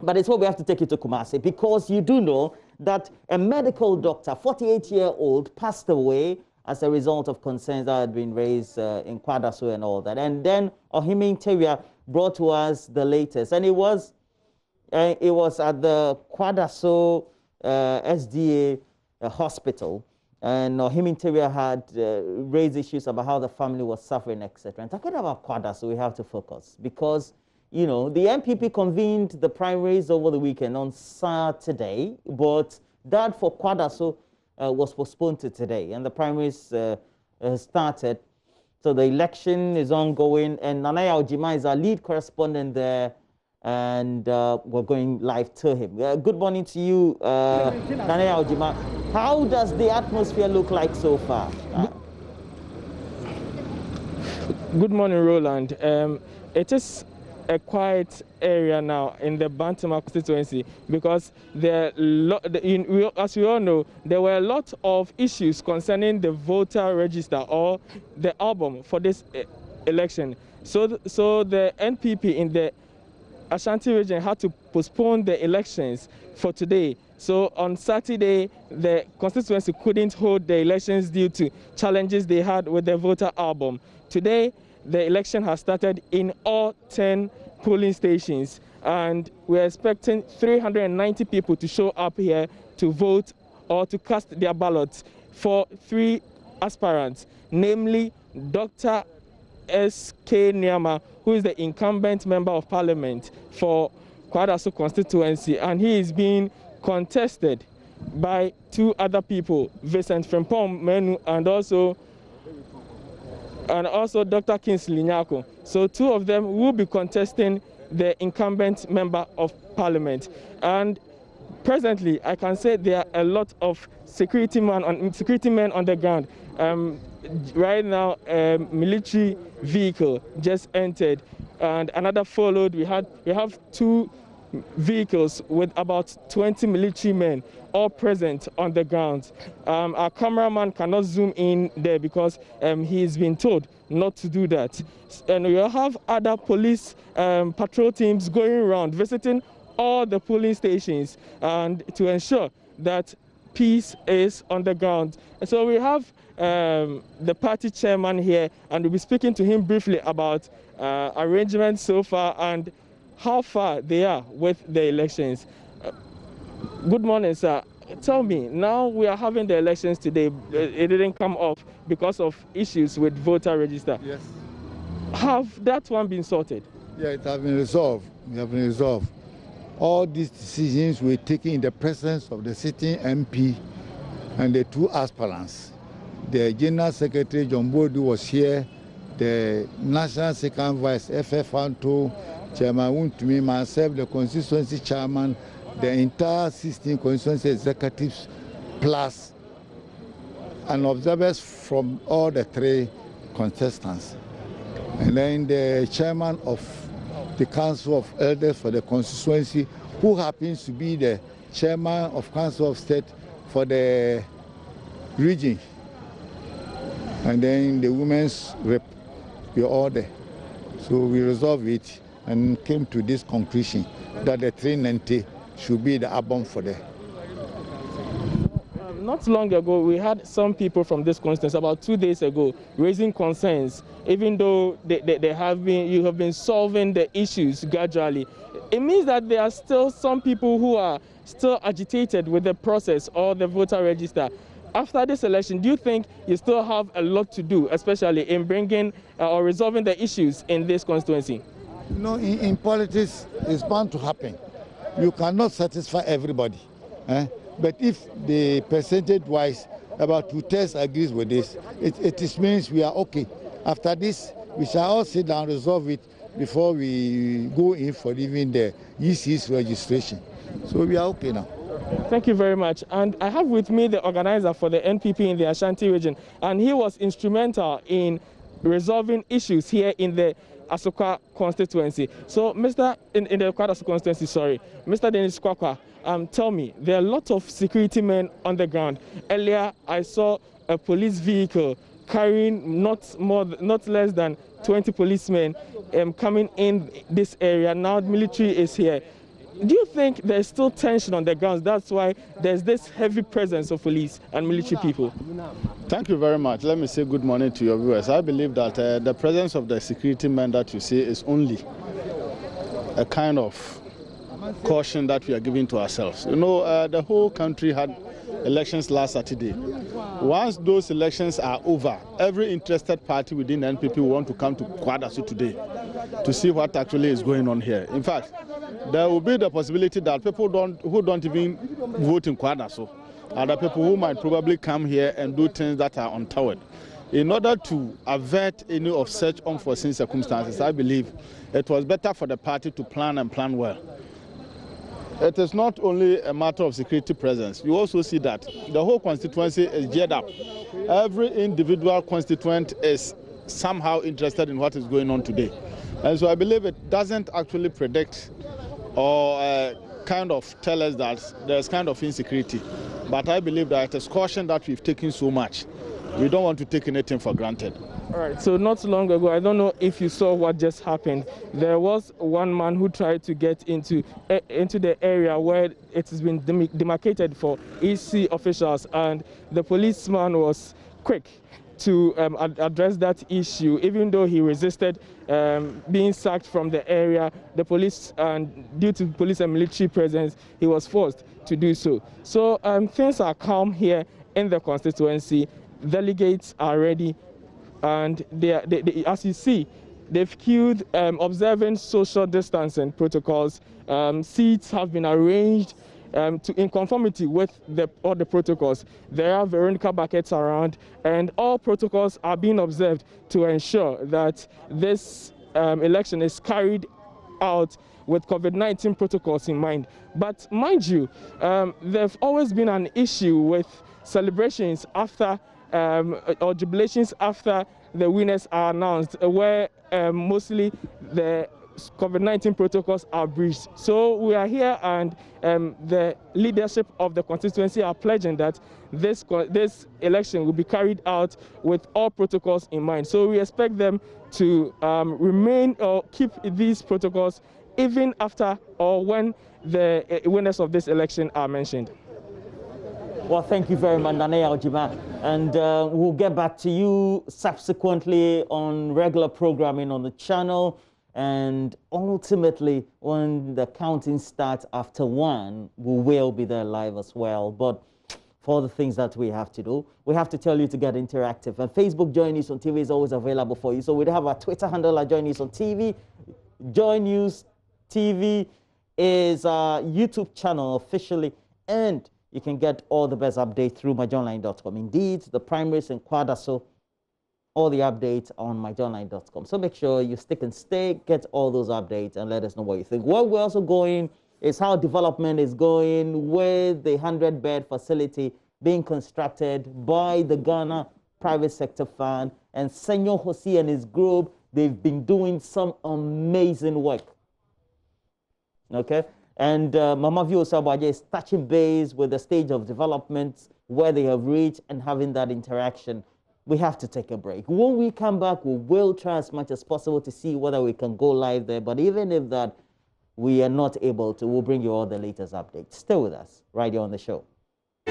But it's what we have to take you to Kumasi, because you do know that a medical doctor, 48-year-old, passed away as a result of concerns that had been raised in Kwadaso and all that. And then Ohimi Interior brought to us the latest. And it was at the Kwadaso SDA hospital. And Ohimi Interior had raised issues about how the family was suffering, etc. And talking about Kwadaso, we have to focus, because you know, the NPP convened the primaries over the weekend on Saturday, but that for Kwadaso was postponed to today, and the primaries started. So the election is ongoing, and Nanaya Ojima is our lead correspondent there, and we're going live to him. Good morning to you, Nanaya Ojima. How does the atmosphere look like so far? Good morning, Roland. It is a quiet area now in the Bantama constituency, because as we all know, there were a lot of issues concerning the voter register or the album for this election. So the NPP in the Ashanti region had to postpone the elections for today. So on Saturday, the constituency couldn't hold the elections due to challenges they had with the voter album. Today, the election has started in all 10 polling stations, and we're expecting 390 people to show up here to vote or to cast their ballots for 3 aspirants, namely Dr. S.K. Nyama, who is the incumbent member of parliament for Kwadaso constituency, and he is being contested by 2 other people, Vincent Frimpong Menu and also Dr. Kingsley Nyako. So 2 of them will be contesting the incumbent member of parliament. And presently, I can say there are a lot of security men on the ground. Right now, a military vehicle just entered, and another followed. We have 2 vehicles with about 20 military men all present on the ground. Our cameraman cannot zoom in there because he's been told not to do that. And we'll have other police patrol teams going around visiting all the polling stations and to ensure that peace is on the ground. And so we have the party chairman here, and we'll be speaking to him briefly about arrangements so far and how far they are with the elections. Good morning, sir. Tell me, now we are having the elections today. It didn't come off because of issues with voter register. Yes. Have that one been sorted? Yeah, it has been resolved. It has been resolved. All these decisions were taken in the presence of the sitting MP and the 2 aspirants. The General Secretary John Bodu was here, the National Second Vice FF Anto, Chairman Wuntumi, myself, the constituency chairman, the entire 16 constituency executives, plus and observers from all the 3 contestants. And then the chairman of the Council of Elders for the constituency, who happens to be the chairman of Council of State for the region. And then the women's rep, we all there. So we resolved it and came to this conclusion that the 390 should be the album for the. Not long ago, we had some people from this constituency, about 2 days ago, raising concerns, even though you have been solving the issues gradually. It means that there are still some people who are still agitated with the process or the voter register. After this election, do you think you still have a lot to do, especially in bringing or resolving the issues in this constituency? You know, in politics, it's bound to happen. You cannot satisfy everybody. But if the percentage-wise, about 2/3 agrees with this, it means we are okay. After this, we shall all sit down and resolve it before we go in for even the EC's registration. So we are okay now. Thank you very much. And I have with me the organizer for the NPP in the Ashanti region, and he was instrumental in resolving issues here in the Asokwa constituency. So, in the Kwadaso constituency, sorry, Mr. Dennis Kwakwa, tell me, there are a lot of security men on the ground. Earlier, I saw a police vehicle carrying not less than 20 policemen coming in this area. Now the military is here. do you think there's still tension on the grounds? That's why there's this heavy presence of police and military people. Thank you very much. Let me say good morning to your viewers. I believe that the presence of the security men that you see is only a kind of caution that we are giving to ourselves. You know, the whole country had elections last Saturday. Once those elections are over, every interested party within the NPP will want to come to Kwadaso today to see what actually is going on here. In fact, there will be the possibility that people who don't even vote in Kwadaso are the people who might probably come here and do things that are untoward. In order to avert any of such unforeseen circumstances, I believe it was better for the party to plan and plan well. It is not only a matter of security presence. You also see that the whole constituency is geared up. Every individual constituent is somehow interested in what is going on today. And so I believe it doesn't actually predict or kind of tell us that there's kind of insecurity. But I believe that it is caution that we've taken so much. We don't want to take anything for granted. All right, so not long ago, I don't know if you saw what just happened. There was one man who tried to get into the area where it has been demarcated for EC officials, and the policeman was quick to address that issue. Even though he resisted being sacked from the area, the police, and due to police and military presence, he was forced to do so. So things are calm here in the constituency. Delegates are ready, and they, as you see, they've queued, observing social distancing protocols. Seats have been arranged in conformity with all the protocols. There are Veronica buckets around, and all protocols are being observed to ensure that this election is carried out with COVID-19 protocols in mind. But mind you, there's always been an issue with celebrations after or jubilations after the winners are announced, where mostly the COVID-19 protocols are breached. So we are here, and the leadership of the constituency are pledging that this election will be carried out with all protocols in mind. So we expect them to remain or keep these protocols even after or when the winners of this election are mentioned. Well, thank you very much, Nane Aljima. And we'll get back to you subsequently on regular programming on the channel. And ultimately, when the counting starts after 1, we will be there live as well. But for the things that we have to do, we have to tell you to get interactive. And Facebook Join News on TV is always available for you. So we have our Twitter handle at Join News on TV. Join News TV is our YouTube channel officially. And you can get all the best updates through myjournline.com. Indeed, the primaries in Kwadaso, all the updates on myjournline.com. So make sure you stick and stay, get all those updates, and let us know what you think. Where we're also going is how development is going with the 100-bed facility being constructed by the Ghana Private Sector Fund. And Senor Hosi and his group, they've been doing some amazing work. Okay? And Mama Vio Sabaje is touching base with the stage of development where they have reached and having that interaction. We have to take a break. When we come back, we will try as much as possible to see whether we can go live there. But even if that we are not able to, we'll bring you all the latest updates. Stay with us right here on the show.